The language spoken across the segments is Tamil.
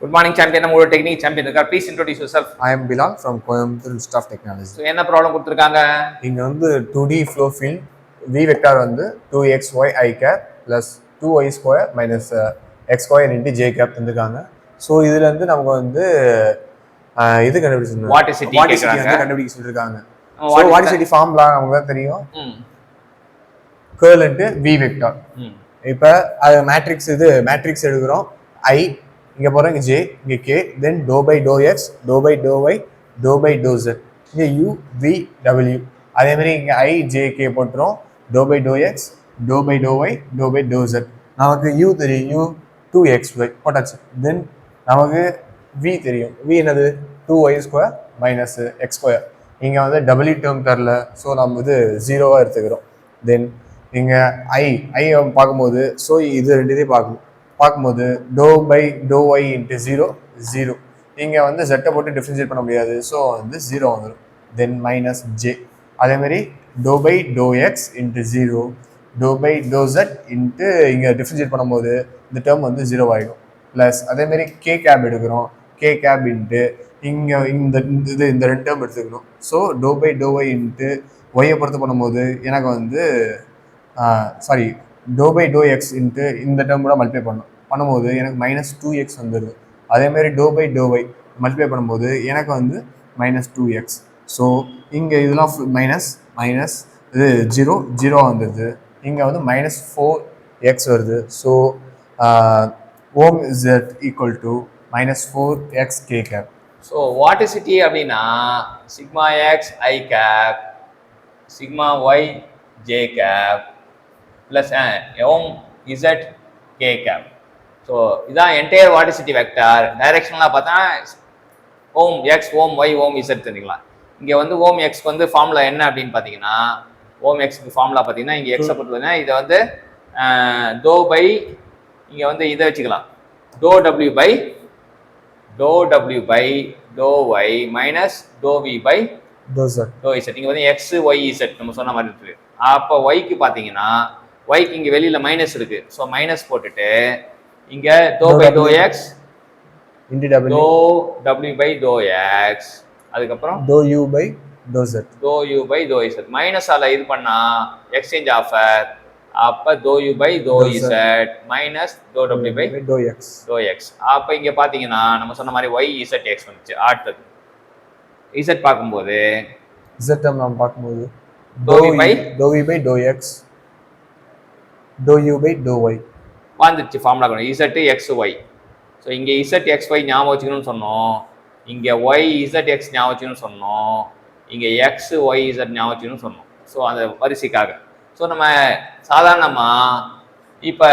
Good morning, champion. நம்ம ஒரு டெக்னிக் சாம்பியன் இருக்கா. Please introduce yourself. I am Bilal from Coimbatore Institute of Technology. So என்ன ப்ராப்ளம் கொடுத்திருக்காங்க? இங்க வந்து 2D flow field v vector வந்து 2xy I cap plus 2y square minus x square into j cap தந்திருக்காங்க. ஸோ இதுல இருந்து நமக்கு வந்து இது கண்டுபிடிச்சிருந்தோம். வாட்டிசிட்டி கேக்குறாங்க. கண்டுபிடிக்க சொல்லிருக்காங்க. ஸோ வாட்டிசிட்டி ஃபார்முலா நமக்கு தான் தெரியும். curl into v vector. இப்போ அது மேட்ரிக்ஸ் எடுக்கிறோம். I இங்க போறோம், இங்க j, இங்க k, then dou by dou x, dou by dou y, dou by dou z. இங்க u v w. அதே மாதிரி இங்க I j k போட்டுறோம். dou by dou x, dou by dou y, dou by dou z. நமக்கு u தெரியும், u 2xy போட்டாச்சு. then நமக்கு v தெரியும். v என்னது 2y square minus x square. இங்க வந்து w டேர்ம் தரல, ஸோ நம்ம இது 0வா எடுத்துக்கிறோம். then இங்க I பார்க்கும்போது ஸோ இது ரெண்டுத்தையும் பார்க்கும்போது doe by to Y into 0 இங்கே வந்து ஜெட்டை போட்டு டிஃப்ரென்ஷியேட் பண்ண முடியாது, ஸோ வந்து 0 வந்துடும். Then minus J. அதேமாதிரி do by to X into 0, do by do zed into இங்கே டிஃப்ரென்ஷியேட் பண்ணும்போது இந்த டேர்ம் வந்து 0 ஆகிடும். ப்ளஸ் அதேமாரி கே கேப் எடுக்கிறோம், கே கேப் இன்ட்டு இங்கே இந்த ரெண்டு டேர்ம் எடுத்துக்கணும். So do by to Y into ஒய்யை பொறுத்து பண்ணும்போது எனக்கு வந்து do by to X into இந்த டேர்ம் கூட மல்டிப்ளை பண்ணும்போது எனக்கு மைனஸ் 2x வந்துடுது. அதேமாதிரி do by to Y multiply பண்ணும்போது எனக்கு வந்து மைனஸ் 2x. ஸோ இங்கே இதெல்லாம் மைனஸ் இது 0 வந்துடுது. இங்கே வந்து மைனஸ் 4x வருது. ஸோ ஓம் z equal to minus 4x k cap. So vorticity அப்படின்னா sigma X I cap, sigma Y J cap plus ஓம் இசட் கே கேப். ஸோ இதான் என்டையர் வாட்டிசிட்டி வெக்டார். டைரெக்ஷனலாக பார்த்தா ஓம் எக்ஸ் ஓம் ஒய் ஓம் இசட் தெரிஞ்சுக்கலாம். இங்கே வந்து ஓம் எக்ஸ்க்கு வந்து ஃபார்முலா என்ன அப்படின்னு பார்த்தீங்கன்னா, ஓம் எக்ஸ்க்கு ஃபார்முலா பார்த்தீங்கன்னா இங்கே எக்ஸை பொறுத்தவரைனா இதை வந்து டோ பை இங்கே வந்து இதை வச்சுக்கலாம், doe W by to y minus doe v by to z. இங்கே வந்து எக்ஸ் ஒய் இசட் நம்ம சொன்ன மாதிரி இருக்குது. அப்போ ஒய்க்கு பார்த்தீங்கன்னா ஒய்க்கு இங்கே வெளியில் மைனஸ் இருக்குது, ஸோ மைனஸ் போட்டுட்டு இங்கே do by to X do W by to X, அதுக்கப்புறம் do you by to Z மைனஸால் இது பண்ணால் எக்ஸ்சேஞ்ச் ஆஃபர். அப்போ do you by to Z minus do W by to X. அப்போ இங்கே பார்த்தீங்கன்னா நம்ம சொன்ன மாதிரி ஒய் இசட் எக்ஸ் வந்துச்சு. அடுத்தது இசட் பார்க்கும்போது இசட் நம்ம பார்க்கும்போது doe v by to X doe you by to y வந்துச்சு. ஃபார்முலா கொண்டு இசட் எக்ஸ் ஒய். ஸோ இங்கே இசட் எக்ஸ் ஒய் ஞாபகம் வச்சுக்கணும்னு சொன்னோம், இங்கே ஒய் இசட் எக்ஸ் ஞாபகம் வச்சுக்கணும்னு சொன்னோம், இங்கே எக்ஸ் ஒய் இசட் ஞாபகம் வச்சுக்கணும்னு சொன்னோம். ஸோ அந்த வரிசைக்காக. ஸோ நம்ம சாதாரணமாக இப்போ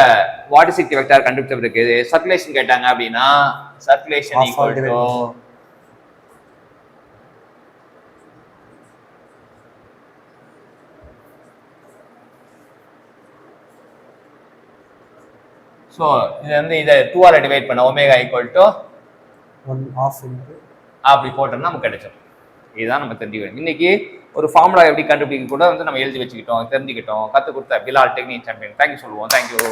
வாட்டிசிட்டி வெக்டார் கண்டுபிடிச்ச பிறகு சர்க்குலேஷன் கேட்டாங்க அப்படின்னா சர்க்குலேஷன் ஈக்குவல் டு ஸோ இது வந்து இதை 2ஆல் டிவைட் பண்ண ஒமேகா ஈக்குவல் டு 1/2 அப்படி போட்டோம்னா நமக்கு கிடைச்சிடும். இதுதான் நம்ம தெரிஞ்சுக்கணும். இன்னைக்கு ஒரு ஃபார்முலா எப்படி கண்டுபிடிக்க கூட வந்து நம்ம எழுதி வச்சுக்கிட்டோம், தெரிஞ்சுக்கிட்டோம். கற்றுக் கொடுத்த பிலால் டெக்னிக் சாம்பியன் தேங்க்யூ சொல்லுவோம். தேங்க்யூ.